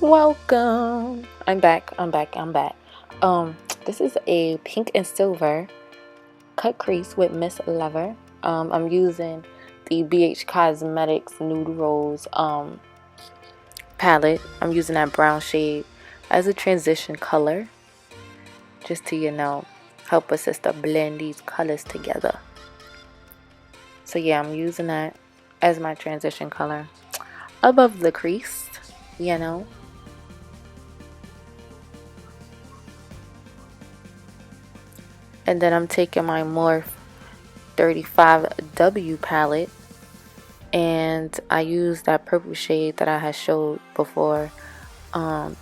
Welcome. I'm back. This is a pink and silver cut crease with Miss Lover. I'm using the BH Cosmetics Nude Rose palette. I'm using that brown shade as a transition color, just to help us just to blend these colors together. So yeah, I'm using that as my transition color above the crease, And then I'm taking my Morphe 35W palette, and I use that purple shade that I had showed before. And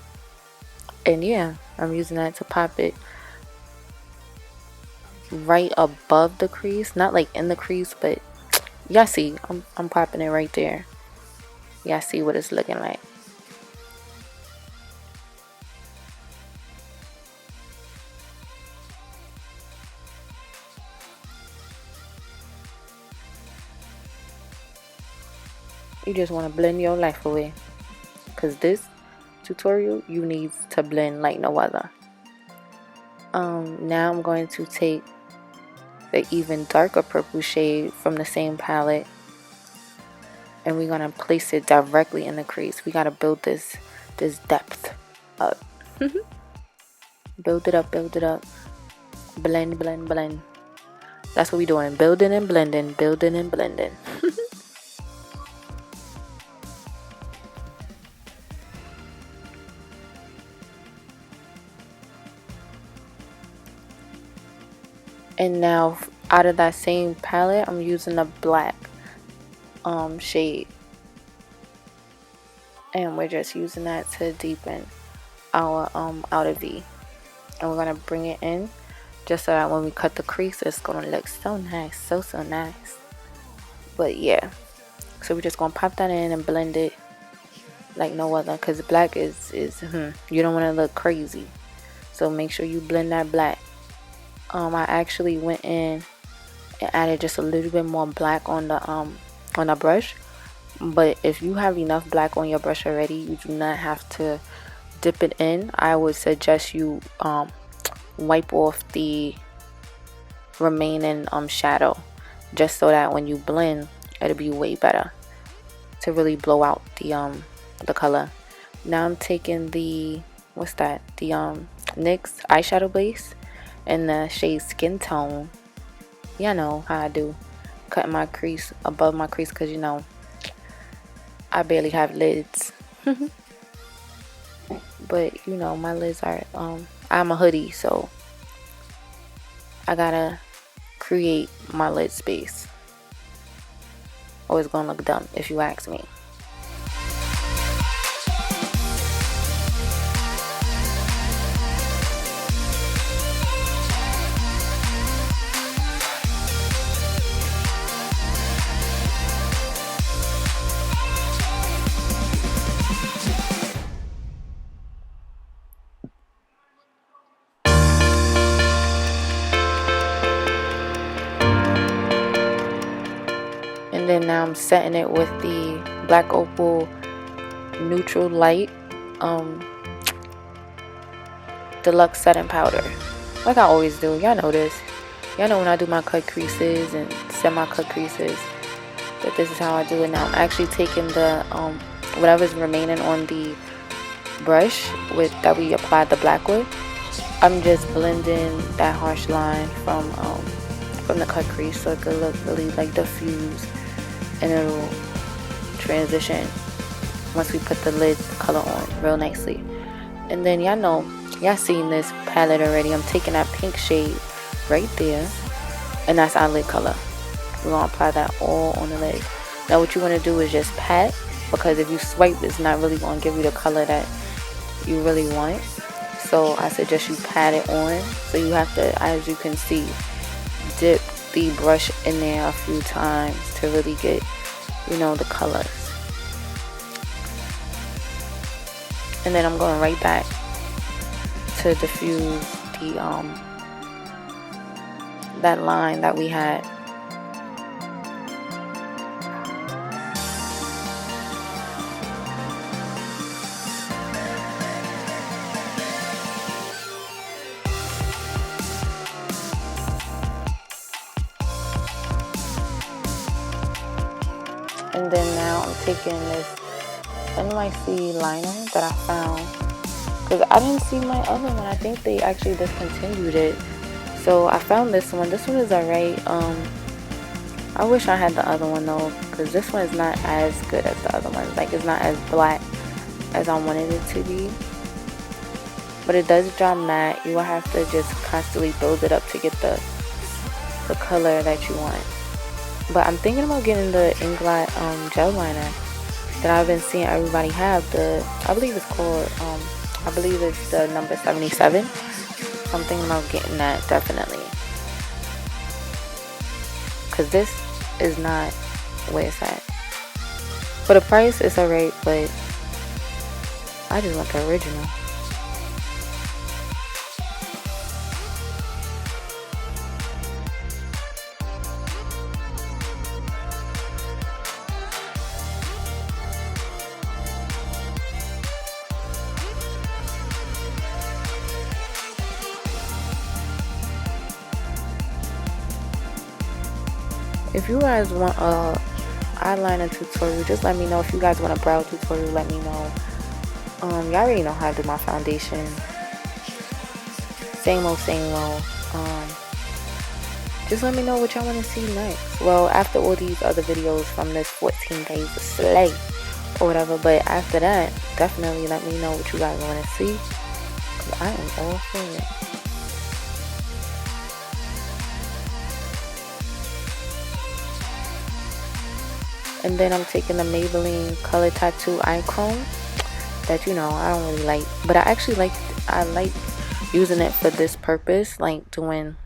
yeah, I'm using that to pop it right above the crease, not like in the crease, but y'all see, I'm popping it right there. Y'all see what it's looking like. You just want to blend your life away, because this tutorial you need to blend like no other. Now I'm going to take the even darker purple shade from the same palette, and we're gonna place it directly in the crease. We gotta build this depth up. Build it up, blend, that's what we're doing. Building and blending. And now out of that same palette, I'm using a black shade, and we're just using that to deepen our outer V, and we're gonna bring it in just so that when we cut the crease, it's gonna look so nice, so nice. But yeah, so we're just gonna pop that in and blend it like no other, because black is you don't want to look crazy, so make sure you blend that black. I actually went in and added just a little bit more black on the brush, but if you have enough black on your brush already, you do not have to dip it in. I would suggest you wipe off the remaining shadow, just so that when you blend, it'll be way better to really blow out the color. Now I'm taking the NYX eyeshadow base in the shade Skin Tone. Y'all know how I do, cutting my crease above my crease, because I barely have lids. But my lids are I'm a hoodie, so I gotta create my lid space, or it's gonna look dumb if you ask me. And then now I'm setting it with the Black Opal Neutral Light Deluxe Setting Powder, like I always do. Y'all know this. Y'all know when I do my cut creases and semi-cut creases, that this is how I do it. Now I'm actually taking the whatever's remaining on the brush that we applied the black with. I'm just blending that harsh line from the cut crease, so it could look really like diffused, and it'll transition once we put the lid color on real nicely. And then y'all seen this palette already. I'm taking that pink shade right there, and that's our lid color. We're gonna apply that all on the lid. Now what you want to do is just pat, because if you swipe, it's not really gonna give you the color that you really want. So I suggest you pat it on. So you have to, as you can see, dip the brush in there a few times to really get the colors. And then I'm going right back to diffuse the that line that we had. And then now I'm taking this NYC liner that I found, because I didn't see my other one. I think they actually discontinued it. So I found this one. This one is alright. I wish I had the other one though, because this one is not as good as the other one. Like, it's not as black as I wanted it to be. But it does dry matte. You will have to just constantly build it up to get the color that you want. But I'm thinking about getting the Inglot gel liner that I've been seeing everybody have. I believe it's called I believe it's the number 77. So I'm thinking about getting that, definitely, because this is not where it's at. For the price, it's alright, but I just want the original. If you guys want a eyeliner tutorial, just let me know. If you guys want a brow tutorial, let me know. Y'all already know how to do my foundation. Same old, same old. Just let me know what y'all want to see next. Well, after all these other videos from this 14 days of slay or whatever, but after that, definitely let me know what you guys want to see, because I am all for it. And then I'm taking the Maybelline Color Tattoo Eye Chrome that, you know, I don't really like, but I like using it for this purpose, like doing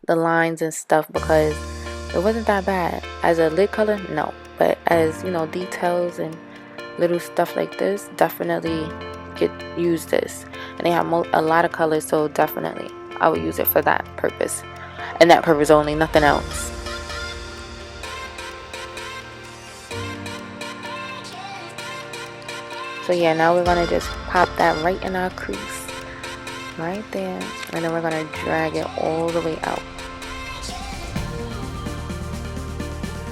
the lines and stuff, because it wasn't that bad as a lid color, no, but as, you know, details and little stuff like this, definitely use this. And they have a lot of colors, so definitely I would use it for that purpose, and that purpose only, nothing else. So yeah, now we're gonna just pop that right in our crease, right there, and then we're gonna drag it all the way out.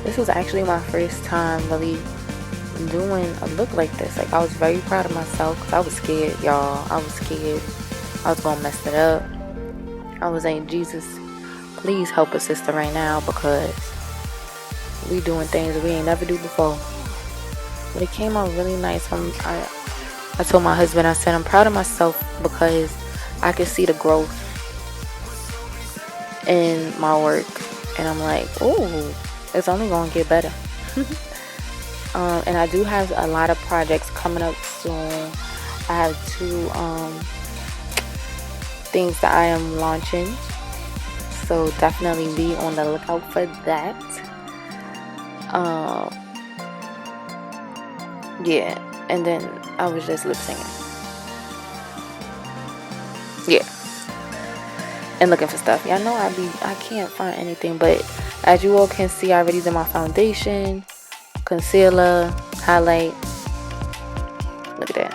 This was actually my first time really doing a look like this. Like, I was very proud of myself, because I was scared, y'all. I was scared I was gonna mess it up. I was like, Jesus, please help a sister right now, because we doing things we ain't never do before. But it came out really nice. I told my husband, I said, I'm proud of myself, because I can see the growth in my work. And I'm like, oh, it's only going to get better. And I do have a lot of projects coming up soon. I have 2 things that I am launching. So definitely be on the lookout for that. Yeah, and then I was just lip singing. Yeah, and looking for stuff. Y'all know I can't find anything, but as you all can see, I already did my foundation, concealer, highlight. Look at that.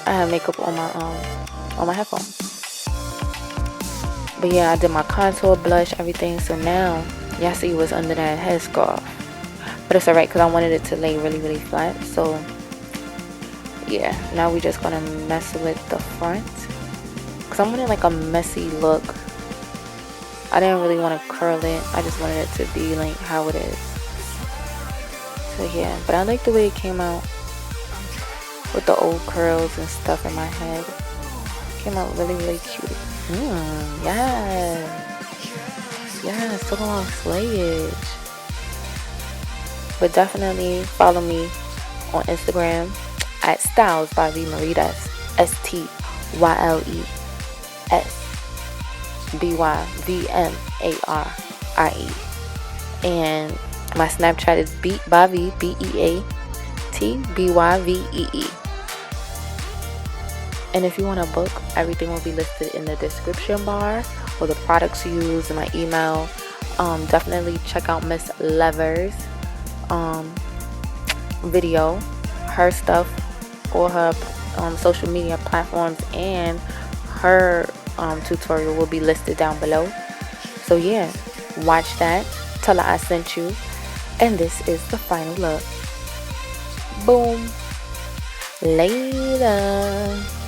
I have makeup on my headphones. But yeah, I did my contour, blush, everything. So now y'all see what's under that headscarf. But it's alright, because I wanted it to lay really, really flat. So yeah, now we're just gonna mess with the front, because I wanted like a messy look. I didn't really want to curl it. I just wanted it to be like how it is. So yeah, but I like the way it came out with the old curls and stuff in my head. It came out really, really cute. Yes, so long slayage. But definitely follow me on Instagram at stylesbyvmarie. That's STYLESBYVMARIE. And my Snapchat is Beat by V, BEATBYVEE. And if you want to book, everything will be listed in the description bar, or the products used, and my email. Definitely check out Miss Lever's video, her stuff, or her social media platforms, and her tutorial will be listed down below. So yeah, watch that, tell her I sent you, And this is the final look. Boom. Later.